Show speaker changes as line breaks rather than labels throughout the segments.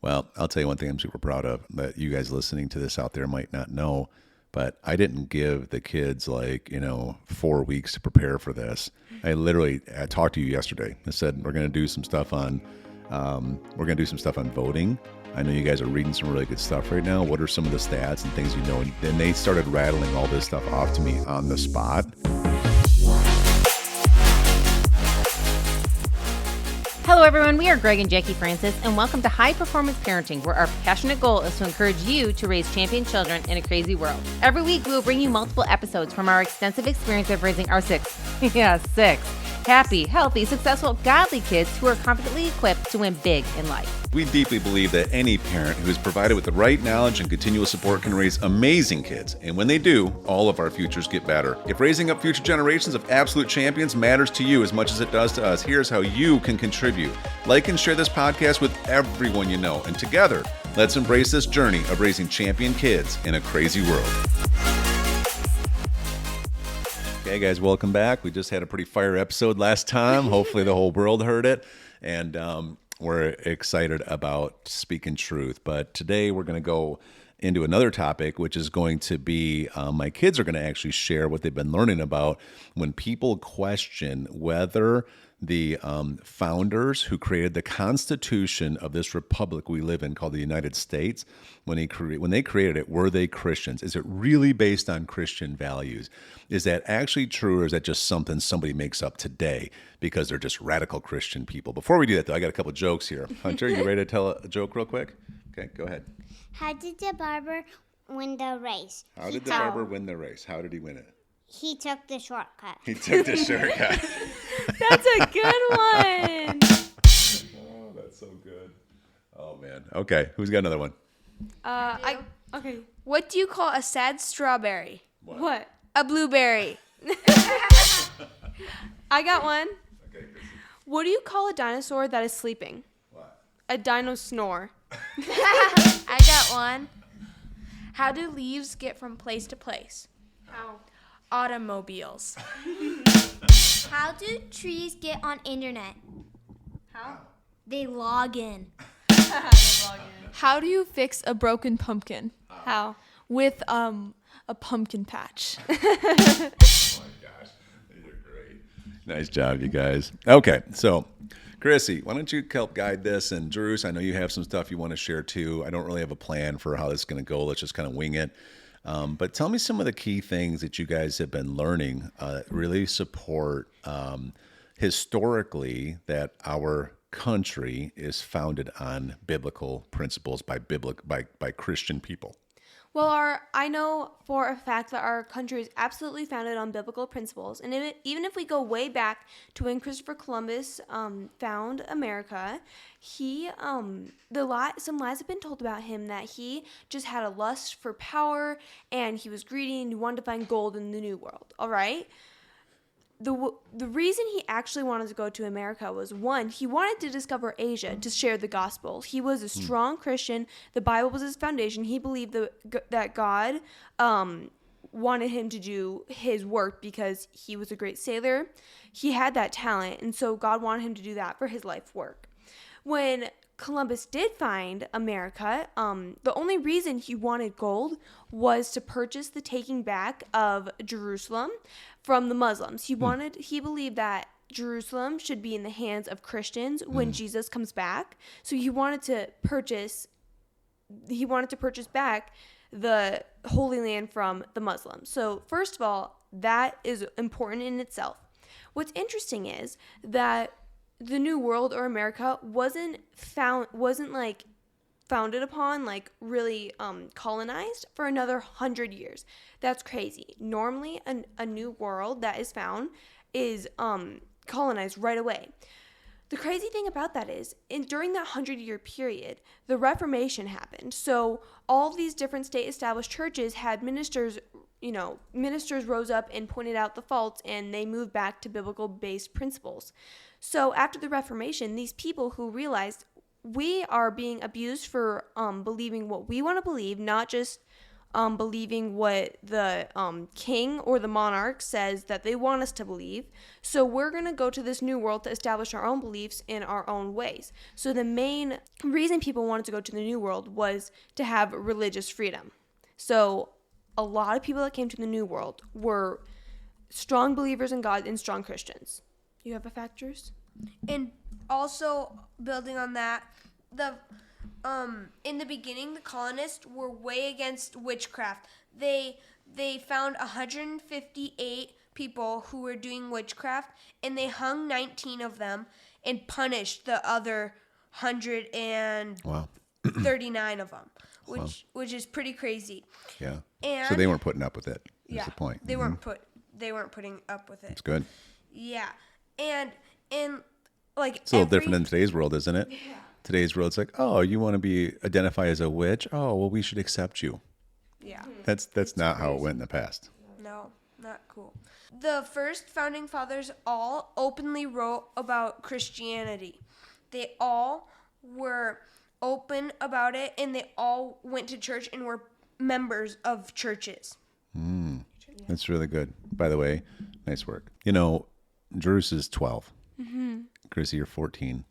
Well, I'll tell you one thing I'm super proud of that you guys listening to this out there might not know, but I didn't give the kids 4 weeks to prepare for this. I talked to you yesterday. I said we're going to do some stuff on voting. I know you guys are reading some really good stuff right now. What are some of the stats and things you know? And then they started rattling all this stuff off to me on the spot.
Hello, everyone. We are Greg and Jacquie Francis, and welcome to High Performance Parenting, where our passionate goal is to encourage you to raise champion children in a crazy world. Every week, we will bring you multiple episodes from our extensive experience of raising our six happy, healthy, successful, godly kids who are confidently equipped to win big in life.
We deeply believe that any parent who is provided with the right knowledge and continual support can raise amazing kids. And when they do, all of our futures get better. If raising up future generations of absolute champions matters to you as much as it does to us, here's how you can contribute. Like and share this podcast with everyone you know. And together, let's embrace this journey of raising champion kids in a crazy world. Okay, guys, welcome back. We just had a pretty fire episode last time. Hopefully the whole world heard it. And we're excited about speaking truth. But today we're going to go into another topic, which is going to be my kids are going to actually share what they've been learning about when people question whether the founders who created the Constitution of this republic we live in called the United States, when they created it, were they Christians? Is it really based on Christian values? Is that actually true, or is that just something somebody makes up today because they're just radical Christian people? Before we do that, though, I got a couple jokes here. Hunter, you ready to tell a joke real quick? Okay, go ahead.
How did the barber win the race?
How did the barber win the race? How did he win it?
He took the shortcut.
He took the shortcut.
That's a good one.
Oh, that's so good. Oh, man. Okay, who's got another one?
Okay. What do you call a sad strawberry?
What?
A blueberry. I got one.
Okay, Crissy.
What do you call a dinosaur that is sleeping?
What?
A dino snore.
I got one. How do leaves get from place to place?
How?
Automobiles.
How do trees get on internet?
How?
They log in.
How do you fix a broken pumpkin? How? With a pumpkin patch.
Oh my gosh, these are great. Nice job, you guys. Okay, so Crissy, why don't you help guide this? And Druce, I know you have some stuff you want to share too. I don't really have a plan for how this is going to go. Let's just kind of wing it. But tell me some of the key things that you guys have been learning really support historically that our country is founded on biblical principles by Christian people.
Well, I know for a fact that our country is absolutely founded on biblical principles. And even if we go way back to when Christopher Columbus found America, some lies have been told about him that he just had a lust for power and he was greedy and he wanted to find gold in the New World. All right? The reason he actually wanted to go to America was, one, he wanted to discover Asia to share the gospel. He was a strong Christian. The Bible was his foundation. He believed that God wanted him to do his work because he was a great sailor. He had that talent, and so God wanted him to do that for his life work. When Columbus did find America, the only reason he wanted gold was to purchase the taking back of Jerusalem from the Muslims. He believed that Jerusalem should be in the hands of Christians when Jesus comes back. So he wanted to purchase back the Holy Land from the Muslims. So first of all, that is important in itself. What's interesting is that the New World or America wasn't founded upon, really colonized for another 100 years. That's crazy. Normally, a new world that is found is colonized right away. The crazy thing about that is, during that 100-year period, the Reformation happened. So all these different state-established churches had ministers. Ministers rose up and pointed out the faults, and they moved back to biblical-based principles. So after the Reformation, these people who realized we are being abused for believing what we want to believe, not just believing what the king or the monarch says that they want us to believe. So we're going to go to this new world to establish our own beliefs in our own ways. So the main reason people wanted to go to the new world was to have religious freedom. So a lot of people that came to the new world were strong believers in God and strong Christians. You have a fact, Druce?
And also building on that, in the beginning, the colonists were way against witchcraft. They found 158 people who were doing witchcraft, and they hung 19 of them and punished the other 139 of them, which is pretty crazy.
Yeah.
And
So they weren't putting up with it. That's
yeah,
the point.
they weren't putting up with it.
It's good.
Yeah, and like
It's a little different in today's world, isn't it? Yeah. Today's world, it's like, oh, you want to be identified as a witch? Oh, well, we should accept you.
Yeah.
That's not how it went in the past.
No, not cool. The first founding fathers all openly wrote about Christianity. They all were open about it, and they all went to church and were members of churches.
That's really good. By the way, nice work. You know, Druce is 12. Crissy, you're 14.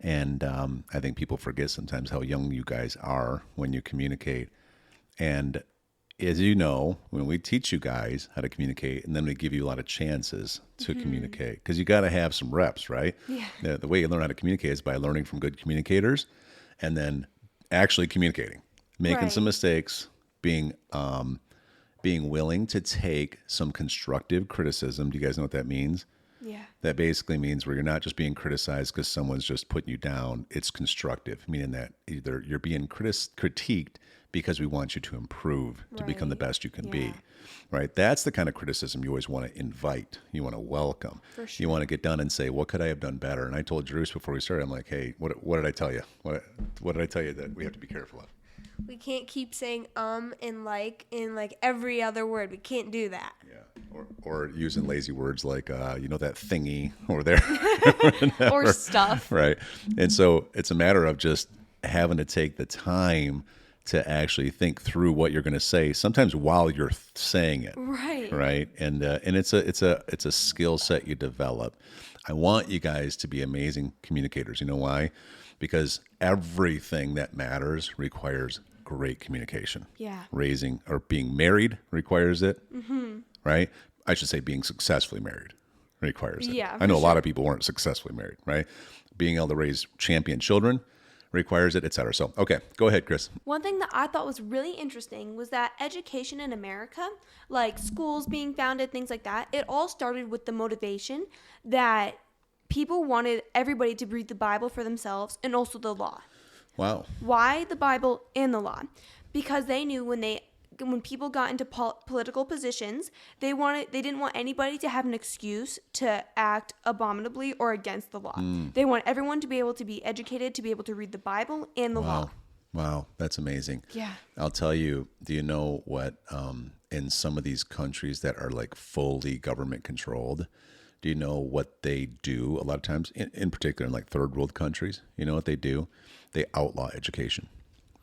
And I think people forget sometimes how young you guys are when you communicate. And as you know, when we teach you guys how to communicate, and then we give you a lot of chances to communicate, because you got to have some reps, right? Yeah. The way you learn how to communicate is by learning from good communicators and then actually communicating, making some mistakes, being willing to take some constructive criticism. Do you guys know what that means?
Yeah.
That basically means where you're not just being criticized because someone's just putting you down. It's constructive, meaning that either you're being critiqued because we want you to improve, to become the best you can be, right? That's the kind of criticism you always want to invite. You want to welcome.
For sure.
You want to get done and say, what could I have done better? And I told Druce before we started, I'm like, hey, what did I tell you? What did I tell you that we have to be careful of?
We can't keep saying and like in like every other word. We can't do that.
Yeah. Or using lazy words like, that thingy over there.
Or stuff.
Right. And so it's a matter of just having to take the time to actually think through what you're going to say, sometimes while you're saying it.
Right.
Right. And it's a skill set you develop. I want you guys to be amazing communicators. You know why? Because everything that matters requires great communication.
Yeah.
Raising or being married requires it. Right? I should say being successfully married requires it.
Yeah,
I know
for
a lot of people weren't successfully married, right? Being able to raise champion children requires it, et cetera. So, okay, go ahead, Chris.
One thing that I thought was really interesting was that education in America, like schools being founded, things like that, it all started with the motivation that people wanted everybody to read the Bible for themselves and also the law.
Wow.
Why the Bible and the law? Because they knew when people got into political positions, they didn't want anybody to have an excuse to act abominably or against the law. They want everyone to be able to be educated, to be able to read the Bible and the law.
Wow, that's amazing.
Yeah.
I'll tell you, do you know what, in some of these countries that are like fully government controlled, do you know what they do a lot of times, in particular in like third world countries? You know what they do? They outlaw education.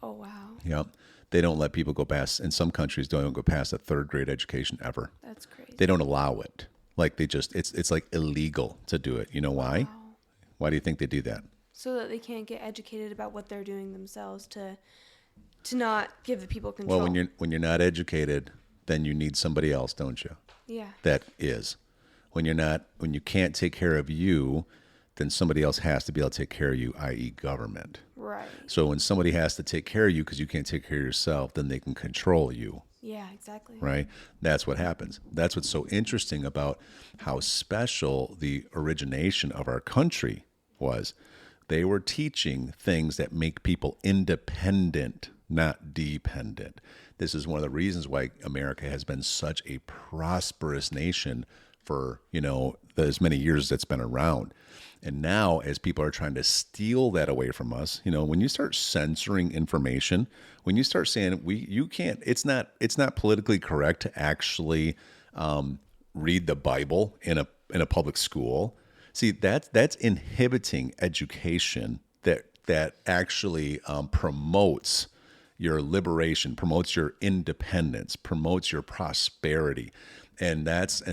Oh, wow.
Yep. They don't let people go past, in some countries, don't go past a third grade education ever.
That's crazy.
They don't allow it. Like it's like illegal to do it. You know why?
Wow.
Why do you think they do that?
So that they can't get educated about what they're doing themselves to not give the people control.
Well, when you're not educated, then you need somebody else, don't you?
Yeah.
That is. When you can't take care of you, then somebody else has to be able to take care of you, i.e. government.
Right.
So when somebody has to take care of you because you can't take care of yourself, then they can control you.
Yeah, exactly.
Right? That's what happens. That's what's so interesting about how special the origination of our country was. They were teaching things that make people independent, not dependent. This is one of the reasons why America has been such a prosperous nation for, as many years as it's been around. And now, as people are trying to steal that away from us, when you start censoring information, when you start saying you can't, it's not politically correct to actually read the Bible in a public school. See, that's inhibiting education that actually promotes, your liberation, promotes your independence, promotes your prosperity. And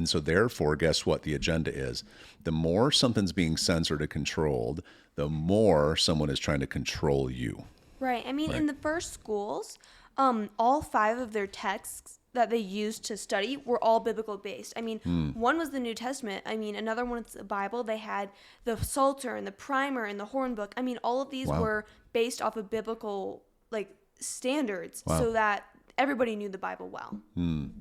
so therefore, guess what the agenda is? The more something's being censored or controlled, the more someone is trying to control you.
Right. I mean, in the first schools, all 5 of their texts that they used to study were all biblical based. I mean, one was the New Testament. I mean, another one was the Bible. They had the Psalter and the Primer and the Horn Book. I mean, all of these were based off of biblical standards, so that everybody knew the Bible well.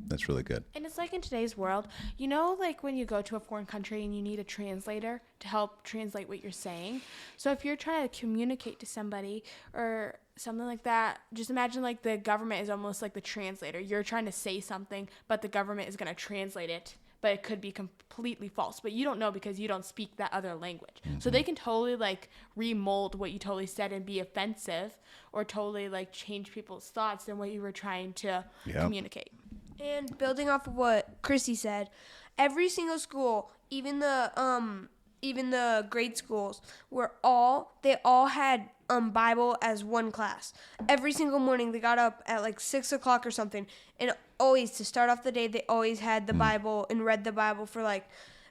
That's really good.
And it's like in today's world, you know, like when you go to a foreign country and you need a translator to help translate what you're saying. So if you're trying to communicate to somebody or something like that, just imagine like the government is almost like the translator. You're trying to say something, but the government is going to translate it. But it could be completely false. But you don't know because you don't speak that other language. So they can totally like remold what you totally said and be offensive, or totally like change people's thoughts than what you were trying to communicate.
And building off of what Crissy said, every single school, even the grade schools, they all had Bible as one class. Every single morning they got up at like 6 o'clock or something, and always to start off the day they always had the Bible and read the Bible for like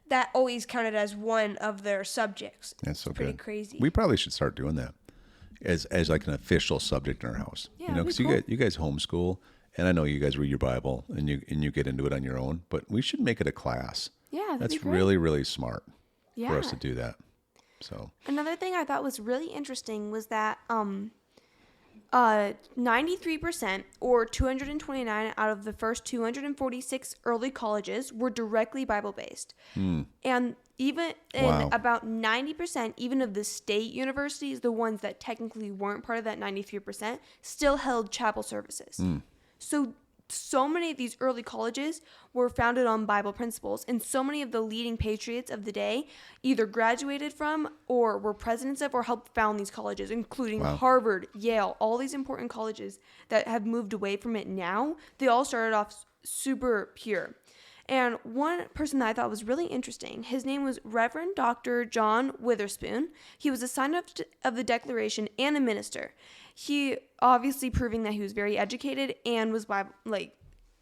that. Always counted as one of their subjects.
That's so
pretty
good.
crazy.
We probably should start doing that as like an official subject in our house.
Yeah,
because you guys homeschool, and I know you guys read your Bible and you get into it on your own, but we should make it a class.
Yeah, that'd
that's
be great.
really, really smart
Yeah.
for us to do that. So
Another thing I thought was really interesting was that 93%, or 229 out of the first 246 early colleges, were directly Bible-based. And even about 90%, even of the state universities, the ones that technically weren't part of that 93%, still held chapel services. So many of these early colleges were founded on Bible principles, and so many of the leading patriots of the day either graduated from or were presidents of or helped found these colleges, including Harvard, Yale, all these important colleges that have moved away from it now. They all started off super pure. And one person that I thought was really interesting, his name was Reverend Dr. John Witherspoon. He was a signer of the Declaration and a minister. He obviously proving that he was very educated and was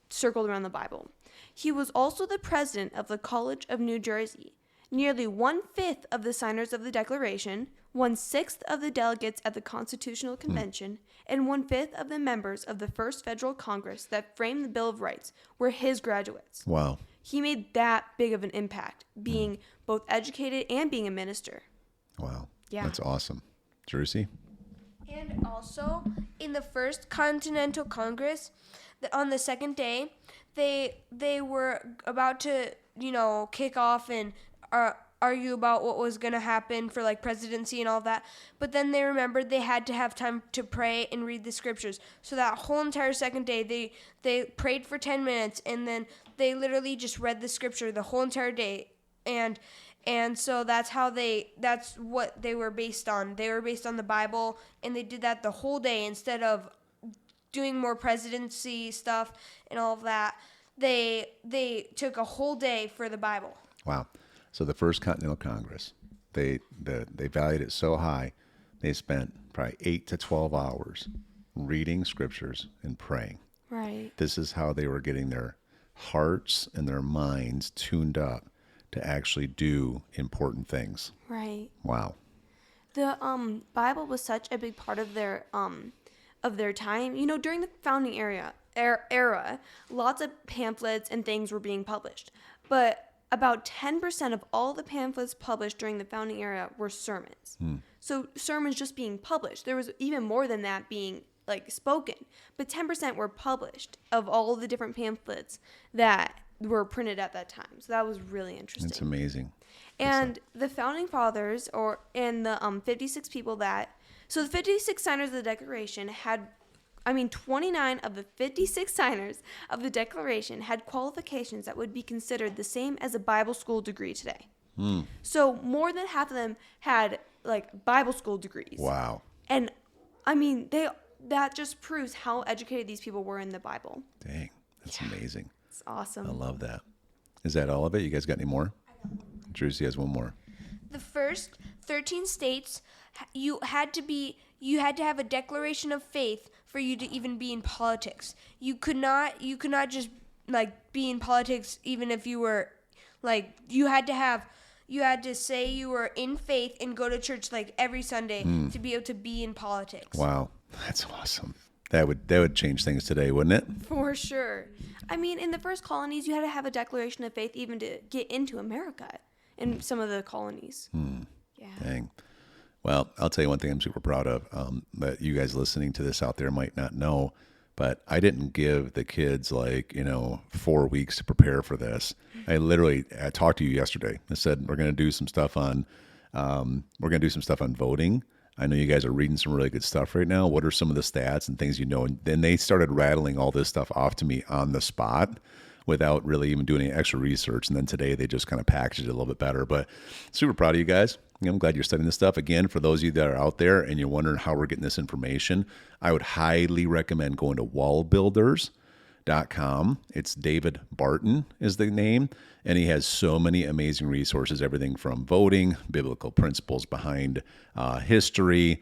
circled around the Bible. He was also the president of the College of New Jersey. Nearly 1/5 of the signers of the Declaration, 1/6 of the delegates at the Constitutional Convention, and 1/5 of the members of the first federal Congress that framed the Bill of Rights were his graduates.
wow.
He made that big of an impact, being both educated and being a minister.
Wow.
Yeah.
That's awesome. Druce?
And also, in the first Continental Congress, on the second day, they were about to, kick off and argue about what was going to happen for like presidency and all that. But then they remembered they had to have time to pray and read the scriptures. So that whole entire second day, they prayed for 10 minutes, and then they literally just read the scripture the whole entire day. And so that's what they were based on. They were based on the Bible, and they did that the whole day instead of doing more presidency stuff and all of that. They took a whole day for the Bible.
Wow. So the first Continental Congress, they valued it so high, they spent probably 8 to 12 hours reading scriptures and praying.
Right.
This is how they were getting their hearts and their minds tuned up to actually do important things.
Right.
Wow.
The Bible was such a big part of their time. During the founding era, lots of pamphlets and things were being published, but about 10% of all the pamphlets published during the founding era were sermons. So sermons just being published. There was even more than that being spoken, but 10% were published of all the different pamphlets that were printed at that time. So that was really interesting.
It's amazing.
And the founding fathers, the 56 people the 56 signers of the Declaration had, 29 of the 56 signers of the Declaration had qualifications that would be considered the same as a Bible school degree today. So more than half of them had Bible school degrees.
Wow.
And that just proves how educated these people were in the Bible.
Dang. That's amazing.
It's awesome.
I love that. Is that all of it? You guys got any more? Druce has one more.
the first 13 states, you had to have a declaration of faith for you to even be in politics. You could not just like be in politics even if you were like you had to say you were in faith and go to church like every Sunday to be able to be in politics.
Wow, that's awesome. That would change things today, wouldn't it?
For sure. I mean, in the first colonies, you had to have a declaration of faith even to get into America in some of the colonies. Yeah.
Dang. Well, I'll tell you one thing I'm super proud of that you guys listening to this out there might not know, but I didn't give the kids 4 weeks to prepare for this. I talked to you yesterday. I said we're going to do some stuff on voting. I know you guys are reading some really good stuff right now. What are some of the stats and things you know? And then they started rattling all this stuff off to me on the spot without really even doing any extra research. And then today they just kind of packaged it a little bit better. But super proud of you guys. I'm glad you're studying this stuff. Again, for those of you that are out there and you're wondering how we're getting this information, I would highly recommend going to wallbuilders.com. It's David Barton is the name, and he has so many amazing resources, everything from voting, biblical principles behind history,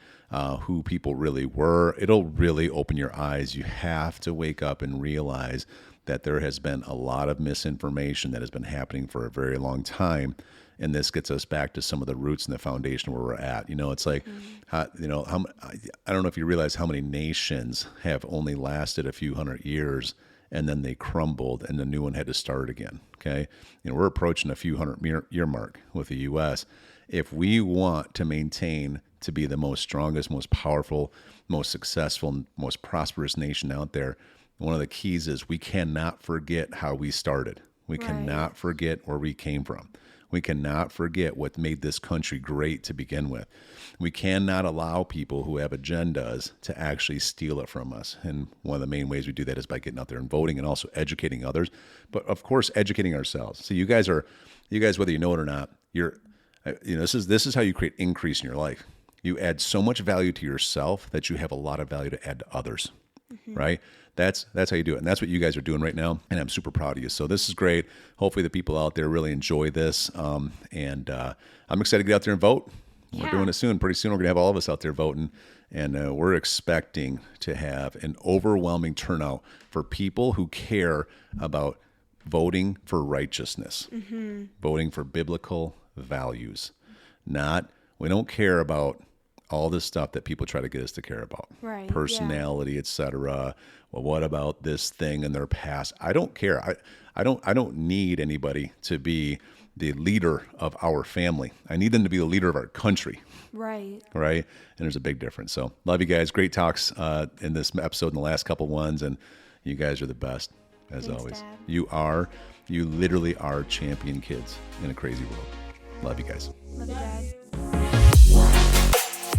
who people really were. It'll really open your eyes. You have to wake up and realize that there has been a lot of misinformation that has been happening for a very long time. And this gets us back to some of the roots and the foundation where we're at. It's like, I don't know if you realize how many nations have only lasted a few hundred years and then they crumbled and the new one had to start again. Okay. We're approaching a few hundred-year mark with the U.S. If we want to maintain to be the most strongest, most powerful, most successful, most prosperous nation out there, one of the keys is we cannot forget how we started. We cannot forget where we came from. We cannot forget what made this country great to begin with. We cannot allow people who have agendas to actually steal it from us. And one of the main ways we do that is by getting out there and voting and also educating others, but of course, educating ourselves. So you guys, whether you know it or not, this is how you create increase in your life. You add so much value to yourself that you have a lot of value to add to others, right? That's how you do it. And that's what you guys are doing right now. And I'm super proud of you. So this is great. Hopefully the people out there really enjoy this. And I'm excited to get out there and vote. Yeah. We're doing it soon. Pretty soon we're going to have all of us out there voting. And we're expecting to have an overwhelming turnout for people who care about voting for righteousness, voting for biblical values. We don't care about all this stuff that people try to get us to care about,
right?
Personality, etc. Well, what about this thing in their past? I don't care. I don't need anybody to be the leader of our family. I need them to be the leader of our country.
Right.
And there's a big difference. So love you guys. Great talks in this episode and the last couple ones, and you guys are the best as
Thanks,
always.
Dad.
You literally are champion kids in a crazy world. Love you guys.
Love you, Dad.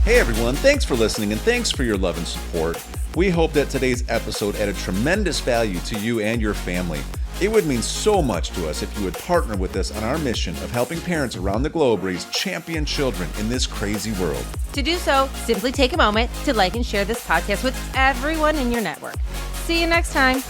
Hey everyone, thanks for listening and thanks for your love and support. We hope that today's episode added tremendous value to you and your family. It would mean so much to us if you would partner with us on our mission of helping parents around the globe raise champion children in this crazy world.
To do so, simply take a moment to like and share this podcast with everyone in your network. See you next time.